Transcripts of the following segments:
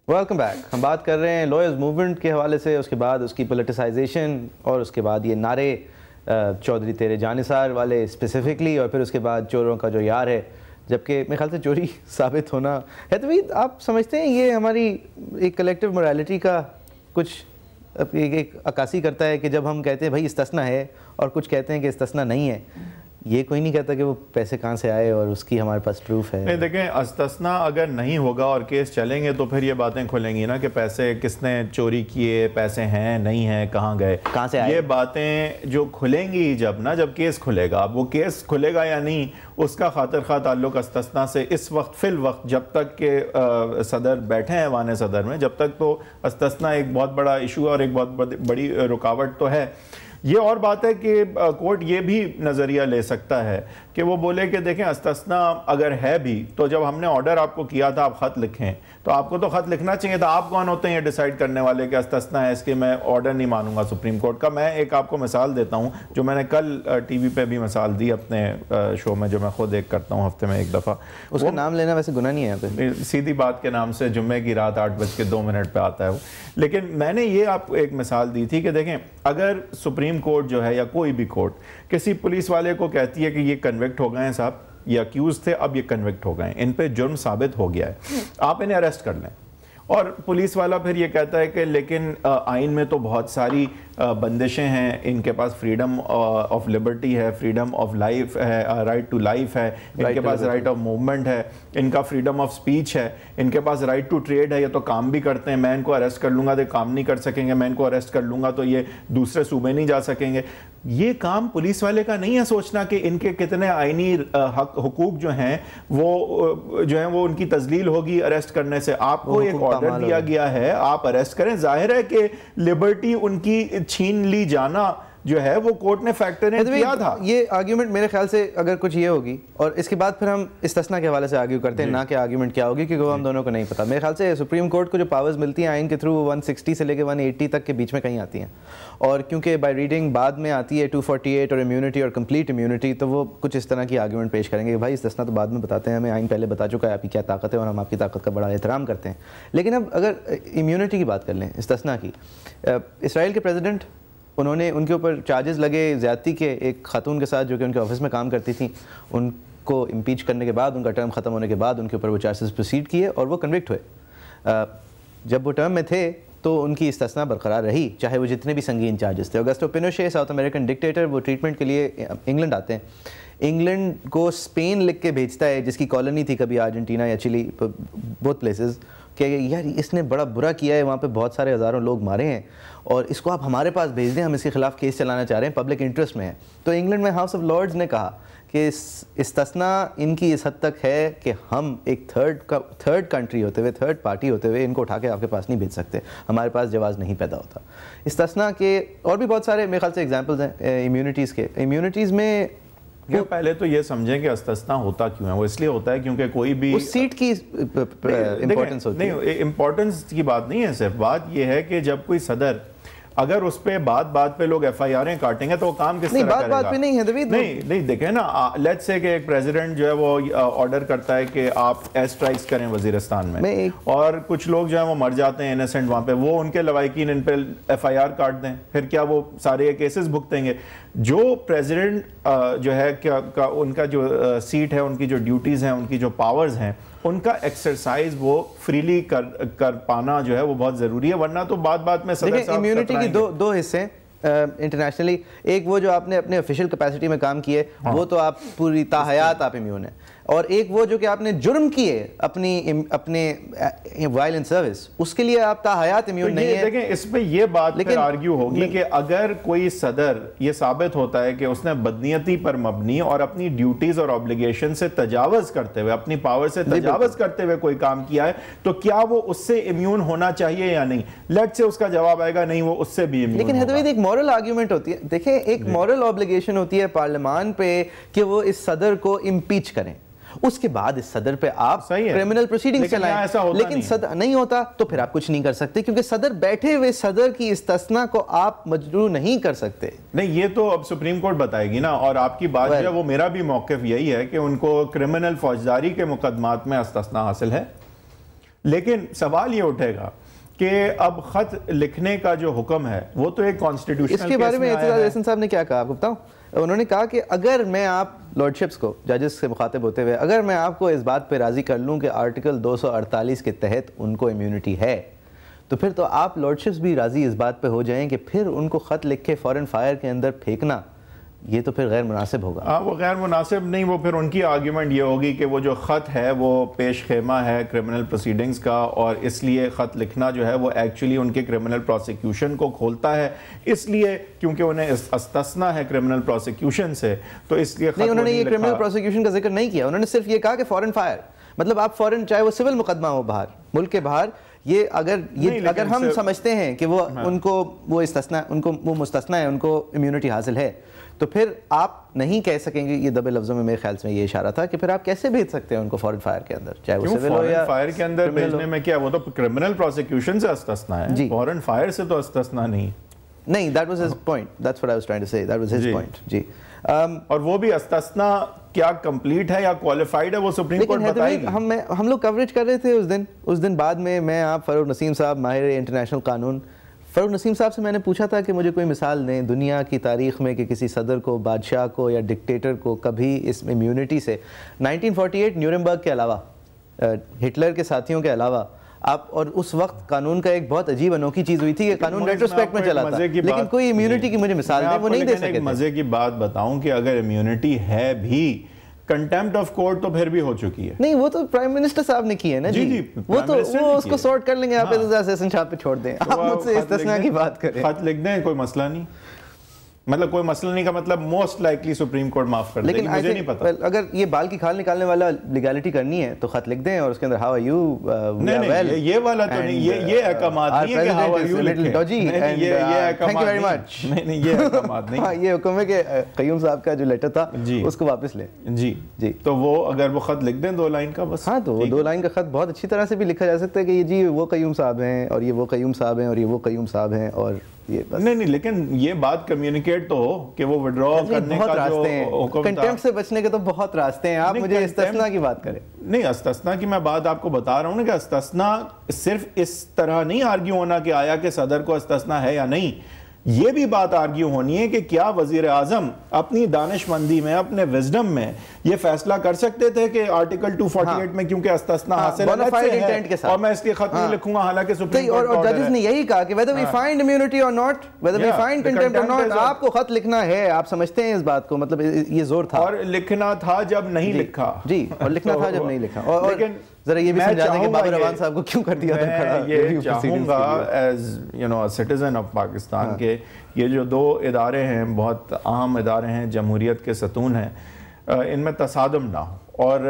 Welcome back. ہم بات کر رہے ہیں لائرز موومنٹ کے حوالے سے, اس کے بعد اس کی پولیٹیسائزیشن, اور اس کے بعد یہ نعرے چودھری تیرے جانثار والے اسپیسیفکلی, اور پھر اس کے بعد چوروں کا جو یار ہے, جبکہ میرے خیال سے چوری ثابت ہونا ہے. تو آپ سمجھتے ہیں یہ ہماری ایک کلیکٹیو مورالٹی کا کچھ ایک عکاسی کرتا ہے کہ جب ہم کہتے ہیں بھائی استثنا ہے اور کچھ کہتے ہیں کہ استثنا نہیں ہے, یہ کوئی نہیں کہتا کہ وہ پیسے کہاں سے آئے اور اس کی ہمارے پاس پروف ہے. نہیں دیکھیں, استثنا اگر نہیں ہوگا اور کیس چلیں گے تو پھر یہ باتیں کھلیں گی نا کہ پیسے کس نے چوری کیے, پیسے ہیں نہیں ہیں, کہاں گئے, کہاں سے آئے. یہ باتیں جو کھلیں گی جب کیس کھلے گا. اب وہ کیس کھلے گا یا نہیں, اس کا خاطر خواہ تعلق استثنا سے اس وقت فی الوقت جب تک کہ صدر بیٹھے ہیں ایوان صدر میں, جب تک تو استثنا ایک بہت بڑا ایشو اور ایک بہت بڑی رکاوٹ تو ہے. یہ اور بات ہے کہ کورٹ یہ بھی نظریہ لے سکتا ہے کہ وہ بولے کہ دیکھیں استثنا اگر ہے بھی تو جب ہم نے آرڈر آپ کو کیا تھا آپ خط لکھیں تو آپ کو تو خط لکھنا چاہیے تھا. آپ کون ہوتے ہیں یہ ڈیسائیڈ کرنے والے کہ استثنا ہے, اس کے میں آرڈر نہیں مانوں گا سپریم کورٹ کا. میں ایک آپ کو مثال دیتا ہوں جو میں نے کل ٹی وی پہ بھی مثال دی اپنے شو میں, جو میں خود ایک کرتا ہوں ہفتے میں ایک دفعہ. اس کا نام لینا ویسے گناہ نہیں ہے یہاں پہ, سیدھی بات کے نام سے جمعے کی رات 8:02 پہ آتا ہے وہ. لیکن میں نے یہ آپ کو ایک مثال دی تھی کہ دیکھیں اگر سپریم کورٹ جو ہے یا کوئی بھی کورٹ کسی پولیس والے کو کہتی ہے کہ یہ کنوکٹ ہو گئے ہیں صاحب, یہ اکیوز تھے اب یہ کنوکٹ ہو گئے ہیں, ان پہ جرم ثابت ہو گیا ہے, آپ انہیں اریسٹ کر لیں, اور پولیس والا پھر یہ کہتا ہے کہ لیکن آئین میں تو بہت ساری بندشیں ہیں, ان کے پاس فریڈم آف لبرٹی ہے, فریڈم آف لائف ہے, رائٹ ٹو لائف ہے, ان کے پاس رائٹ آف موومنٹ ہے, ان کا فریڈم آف سپیچ ہے, ان کے پاس رائٹ ٹو ٹریڈ ہے, یہ تو کام بھی کرتے ہیں, میں ان کو اریسٹ کر لوں گا تو کام نہیں کر سکیں گے, میں ان کو اریسٹ کر لوں گا تو یہ دوسرے صوبے نہیں جا سکیں گے. یہ کام پولیس والے کا نہیں ہے سوچنا کہ ان کے کتنے آئینی حقوق جو ہیں وہ ان کی تذلیل ہوگی اریسٹ کرنے سے. آپ کو ایک آرڈر دیا گیا ہے, آپ اریسٹ کریں. ظاہر ہے کہ لبرٹی ان کی چھین لی جانا جو ہے وہ کورٹ نے فیکٹر ان کیا تھا. یہ آرگیومنٹ میرے خیال سے اگر کچھ یہ ہوگی, اور اس کے بعد پھر ہم استثنا کے حوالے سے آرگیو کرتے ہیں, نہ کہ آرگیومنٹ کیا ہوگی, کیونکہ وہ ہم دونوں کو نہیں پتا. میرے خیال سے سپریم کورٹ کو جو پاورز ملتی ہیں آئین کے تھرو 160 سے لے کے 180 تک کے بیچ میں کہیں آتی ہیں, اور کیونکہ بائی ریڈنگ بعد میں آتی ہے 248 اور امیونٹی اور کمپلیٹ امیونٹی, تو وہ کچھ اس طرح کی آرگیومنٹ پیش کریں گے کہ بھائی استثنا تو بعد میں بتاتے ہیں, ہمیں آئین پہلے بتا چکا ہے آپ کی کیا طاقت ہے اور ہم آپ کی طاقت کا بڑا احترام کرتے ہیں. لیکن اب اگر امیونٹی کی بات کر لیں, استثنا کی, اسرائیل کے پریزیڈنٹ, انہوں نے ان کے اوپر چارجز لگے زیادتی کے ایک خاتون کے ساتھ جو کہ ان کے آفس میں کام کرتی تھیں, ان کو امپیچ کرنے کے بعد, ان کا ٹرم ختم ہونے کے بعد ان کے اوپر وہ چارجز پروسیڈ کیے اور وہ کنوکٹ ہوئے. جب وہ ٹرم میں تھے تو ان کی استثنا برقرار رہی, چاہے وہ جتنے بھی سنگین چارجز تھے. اوگسٹو پینوشے, ساؤتھ امریکن ڈکٹیٹر, وہ ٹریٹمنٹ کے لیے انگلینڈ آتے ہیں. انگلینڈ کو اسپین لکھ کے بھیجتا ہے, جس کی کالونی تھی کبھی ارجنٹینا یا چلی, بوتھ پلیسز, کہ یار اس نے بڑا برا کیا ہے, وہاں پہ بہت سارے ہزاروں لوگ مارے ہیں, اور اس کو آپ ہمارے پاس بھیج دیں, ہم اس کے خلاف کیس چلانا چاہ رہے ہیں, پبلک انٹرسٹ میں ہے. تو انگلینڈ میں ہاؤس آف لارڈز نے کہا کہ استثنا ان کی اس حد تک ہے کہ ہم ایک تھرڈ کنٹری ہوتے ہوئے, تھرڈ پارٹی ہوتے ہوئے ان کو اٹھا کے آپ کے پاس نہیں بھیج سکتے, ہمارے پاس جواز نہیں پیدا ہوتا. استثنا کے اور بھی بہت سارے میرے خیال سے ایگزامپلز ہیں امیونٹیز کے. امیونٹیز میں پہلے تو یہ سمجھیں کہ استثنا ہوتا کیوں ہے. وہ اس لیے ہوتا ہے کیونکہ کوئی بھی اس سیٹ کی امپورٹنس ہوتی ہے. نہیں, امپورٹنس کی بات نہیں ہے صرف, بات یہ ہے کہ جب کوئی صدر اگر اس پہ بات پہ لوگ ایف آئی آریں کاٹیں گے تو وہ کام کس طرح کرے گا. بات پہ نہیں ہے دوید. نہیں دیکھیں نا, لیٹس سے کہ ایک پریزیڈنٹ جو ہے وہ آرڈر کرتا ہے کہ آپ ایئر اسٹرائکس کریں وزیرستان میں, اور کچھ لوگ جو ہیں وہ مر جاتے ہیں انیسنٹ وہاں پہ, وہ ان کے لوائقین ان پہ ایف آئی آر کاٹ دیں, پھر کیا وہ سارے یہ کیسز بھگتیں گے؟ جو پریزیڈنٹ جو ہے ان کا جو سیٹ ہے, ان کی جو ڈیوٹیز ہیں, ان کی جو پاورز ہیں, ان کا ایکسرسائز وہ فریلی کر پانا جو ہے وہ بہت ضروری ہے, ورنہ تو بات میں صدر صاحب امیونٹی کی دو حصے انٹرنیشنلی. ایک وہ جو آپ نے اپنے آفیشیل کیپیسٹی میں کام کیے, وہ تو آپ پوری تاحیات آپ امیون ہیں, اور ایک وہ جو کہ آپ نے جرم کیے اپنے وائلنٹ سروس, اس کے لیے آپ تاحیات امیون نہیں ہیں. دیکھیں اس پہ یہ بات پھر آرگیو ہوگی کہ اگر کوئی صدر یہ ثابت ہوتا ہے کہ اس نے بدنیتی پر مبنی اور اپنی ڈیوٹیز اور آبلیگیشن سے تجاوز کرتے ہوئے, اپنی پاور سے تجاوز کرتے ہوئے کوئی کام کیا ہے, تو کیا وہ اس سے امیون ہونا چاہیے یا نہیں؟ لیٹ سے اس کا جواب آئے گا نہیں, وہ اس سے بھی امیون. لیکن حدوید ایک مورل آرگیومنٹ ہوتی ہے, دیکھیں ایک مورل آبلیگیشن ہوتی ہے پارلیمان پہ کہ وہ اس صدر کو امپیچ کریں, اس کے بعد اس صدر پہ آپ کرمنل پروسیڈنگ چلائیں. لیکن صدر نہیں ہوتا تو پھر آپ کچھ نہیں کر سکتے, کیونکہ صدر بیٹھے ہوئے صدر کی استثنا کو آپ مجروح نہیں کر سکتے. نہیں, یہ تو اب سپریم کورٹ بتائے گی نا, اور آپ کی بات جو ہے وہ میرا بھی موقف یہی ہے کہ ان کو کرمنل فوجداری کے مقدمات میں استثنا حاصل ہے, لیکن سوال یہ اٹھے گا کہ اب خط لکھنے کا جو حکم ہے وہ تو ایک کانسٹیٹیوشنل اس کے بارے میں اعتزاز احسن صاحب نے کیا کہا آپ کو بتاؤں؟ انہوں نے کہا کہ اگر میں آپ لارڈشپس کو ججز سے مخاطب ہوتے ہوئے اگر میں آپ کو اس بات پہ راضی کر لوں کہ آرٹیکل 248 کے تحت ان کو امیونٹی ہے تو پھر تو آپ لارڈشپس بھی راضی اس بات پہ ہو جائیں کہ پھر ان کو خط لکھ کے فورن فائر کے اندر پھینکنا یہ تو پھر غیر مناسب ہوگا. وہ غیر مناسب نہیں, وہ پھر ان کی آرگیومنٹ یہ ہوگی کہ وہ جو خط ہے وہ پیش خیمہ ہے کرمنل پروسیڈنگز کا, اور اس لیے خط لکھنا جو ہے وہ ایکچولی ان کے کرمنل پروسیکیوشن کو کھولتا ہے, اس لیے کیونکہ انہیں استثنا ہے کرمنل پروسیکیوشن سے, تو اس لیے نہیں, انہوں نے یہ کرمنل پروسیکیوشن کا ذکر نہیں کیا, انہوں نے صرف یہ کہا کہ فورن فائر, مطلب آپ فورن, چاہے وہ سول مقدمہ ہو باہر ملک کے باہر, یہ اگر ہم سمجھتے ہیں کہ وہ ان کو وہ استثنا, ان کو وہ مستثنا ہے, ان کو امیونٹی حاصل ہے, تو پھر آپ نہیں کہہ سکیں گے, یہ دبے لفظوں میں میرے خیال سے یہ اشارہ تھا کہ پھر آپ کیسے بھیج سکتے ہیں ان کو فورن فائر کے اندر, چاہے وہ سول ہو یا فائر کے اندر بھیجنے میں کیا, وہ تو کرمنل پروسیکیوشن سے استثنا ہے, فورن فائر سے تو استثنا نہیں. نہیں, that was his point, that's what I was trying to say, that was his point. جی, اور وہ بھی استثنا کیا کمپلیٹ ہے یا کوالیفائڈ ہے وہ سپریم کورٹ بتائے گی. ہم لوگ کوریج کر رہے تھے اس دن بعد میں آپ فاروق نسیم صاحب ماہر انٹرنیشنل قانون, فاروق نسیم صاحب سے میں نے پوچھا تھا کہ مجھے کوئی مثال دیں دنیا کی تاریخ میں کہ کسی صدر کو, بادشاہ کو یا ڈکٹیٹر کو کبھی اس امیونٹی سے 1948 نیورنبرگ کے علاوہ, ہٹلر کے ساتھیوں کے علاوہ آپ, اور اس وقت قانون کا ایک بہت عجیب انوکھی چیز ہوئی تھی کہ قانون ریٹروسپیکٹ میں چلا تھا, لیکن کوئی امیونٹی کی مجھے مثال دیں, وہ نہیں دے سکے. مزے کی بات بتاؤں کہ اگر امیونٹی ہے بھی, کنٹیمپٹ آف کورٹ تو پھر بھی ہو چکی ہے. نہیں, وہ تو پرائم منسٹر صاحب نے کی ہے نا جی, وہ تو وہ اس کو سارٹ کر لیں گے, آپ اعتزاز احسن صاحب پہ چھوڑ دیں, آپ مجھ سے استثناء کی بات کریں. خط لکھ دیں, کوئی مسئلہ نہیں, مطلب کوئی مسئلہ نہیں کا مطلب موسٹ لائکلی سپریم کورٹ معاف کر دے گی, مجھے نہیں پتا. اگر یہ بال کی کھال نکالنے والا لیگالٹی کرنی ہے تو خط لکھ دیں اور اس کے اندر ہاؤ آر یو, نہیں یہ والا تو نہیں, یہ احکامات نہیں ہے کہ ہاؤ آر یو لکھیں, یہ احکامات نہیں, یہ احکامات نہیں, یہ حکم ہے کہ قیوم صاحب کا جو لیٹر تھا اس کو واپس لیں. جی جی, تو وہ اگر وہ خط لکھ دیں 2 لائن کا بس. ہاں, تو وہ 2 لائن کا خط بہت اچھی طرح سے بھی لکھا جا سکتا ہے کہ یہ جی وہ قیوم صاحب ہیں اور یہ وہ قیوم صاحب ہیں اور یہ وہ قیوم صاحب ہیں, اور نہیں, لیکن یہ بات کمیونیکیٹ تو ہو کہ وہ وڈرا کرنے کا جو حکم تھا. کنٹیمپٹ سے بچنے کے تو بہت راستے ہیں, آپ مجھے استثناء کی بات کریں. نہیں, استثناء کی میں بات آپ کو بتا رہا ہوں نا کہ استثناء صرف اس طرح نہیں آرگیو ہونا کہ آیا کہ صدر کو استثناء ہے یا نہیں, یہ بھی بات آرگیو ہونی ہے کہ کیا وزیر اعظم اپنی دانش مندی میں, اپنے وزڈم میں یہ فیصلہ کر سکتے تھے کہ آرٹیکل 248 میں کیونکہ استثناء حاصل ہے اور میں اس لیے خط نہیں لکھوں گا, حالانکہ سپریم کورٹ اور ججز نے یہی کہا کہ whether we find immunity or not, whether we find contempt or not, آپ کو خط لکھنا ہے, آپ سمجھتے ہیں اس بات کو, مطلب یہ زور تھا. اور لکھنا تھا جب نہیں لکھا. جی, اور لکھنا تھا جب نہیں لکھا. اور ذرا یہ بھی سمجھا دیں کہ بابر اعوان صاحب کو کیوں کر دیا تھا کھڑا. میں یہ چاہوں گا as you know citizen of Pakistan کے یہ جو 2 ادارے ہیں, بہت اہم ادارے ہیں, جمہوریت کے ستون ہیں, ان میں تصادم نہ ہو. اور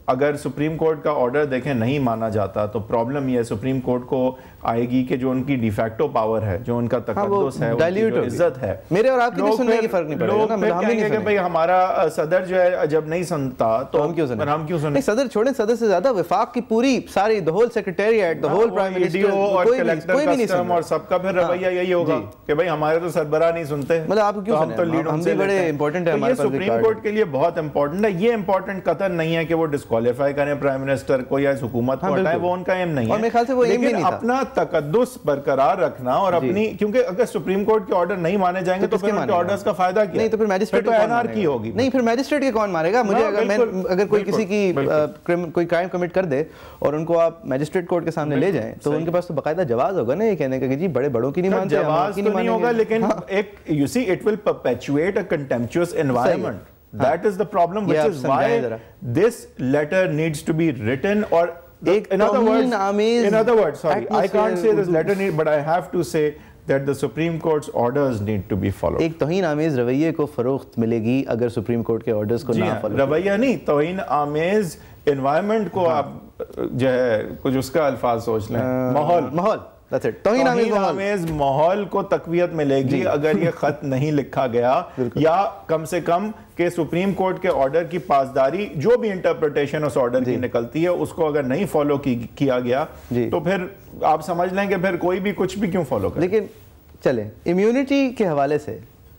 اگر سپریم کورٹ کا آرڈر دیکھیں نہیں مانا جاتا تو پرابلم یہ سپریم کورٹ کو آئے گی کہ جو ان کی ڈیفیکٹو پاور ہے, جو ان کا تقدس ہے, ان کی جو عزت ہے, میرے اور آپ کی بھی سننے کی فرق نہیں پڑے گا. لوگ کہیں گے کہ بھئی ہمارا صدر جو ہے جب نہیں سنتا تو ہم کیوں سنیں. نہیں, صدر چھوڑیں, صدر سے زیادہ وفاق کی پوری ساری the whole secretariat, the whole prime minister, اور کلیکٹر کسٹم اور سب کا پھر رویہ یہی ہوگا کہ بھئی ہمارے تو سربراہ نہیں سنتے, مطلب آپ کیوں سنیں, ہم بھی بڑے امپورٹنٹ ہیں ہمارے پاس. سپریم کورٹ کے لیے بہت امپورٹنٹ ہے. یہ امپورٹنٹ قطعاً نہیں ہے کہ وہ ڈسکوالیفائی کریں پرائم منسٹر کو یا اس حکومت کو ہٹائیں, وہ ان کا ایم نہیں ہے, لیکن اپنا تقدس برقرار رکھنا اور اپنی, کیونکہ اگر سپریم کورٹ کے آرڈر نہیں مانے جائیں گے تو پھر ان کے آرڈرز کا فائدہ کیا؟ نہیں, تو پھر میجسٹریٹ تو انارکی ہوگی. نہیں, پھر میجسٹریٹ کے کون مارے گا مجھے؟ اگر کوئی کسی کی کوئی کرائم کمٹ کر دے اور ان کو آپ میجسٹریٹ کورٹ کے سامنے لے جائیں تو ان کے پاس تو باقاعدہ جواز ہوگا نا یہ کہنے کا کہ جی بڑے بڑوں کی نہیں مانتے. جواز تو نہیں ہوگا, لیکن ایک you see it will perpetuate a contemptuous environment. That is the problem, which is why this letter needs to be written. Or in other words, sorry, I can't say this letter need, but I have to say that the Supreme Court's orders need to be followed. ایک توہین آمیز رویے کو فروخت ملے گی اگر supreme court کے آرڈرز کو نہ فالو. رویہ نہیں, توہین آمیز انوائرمنٹ کو آپ جو ہے کچھ اس کا الفاظ سوچ لیں, ماحول. توہین آمیز ماحول کو تقویت ملے گی اگر یہ خط نہیں لکھا گیا, یا کم سے کم کہ سپریم کورٹ کے آرڈر کی پاسداری, جو بھی انٹرپریٹیشن اس آرڈر کی نکلتی ہے, اس کو اگر نہیں فالو کیا گیا تو پھر آپ سمجھ لیں کہ پھر کوئی بھی کچھ بھی کیوں فالو کرے. لیکن چلیں, امیونٹی کے حوالے سے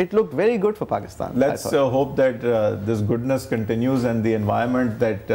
it looked very good for Pakistan. Let's hope that this goodness continues and the environment that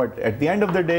but at the end of the day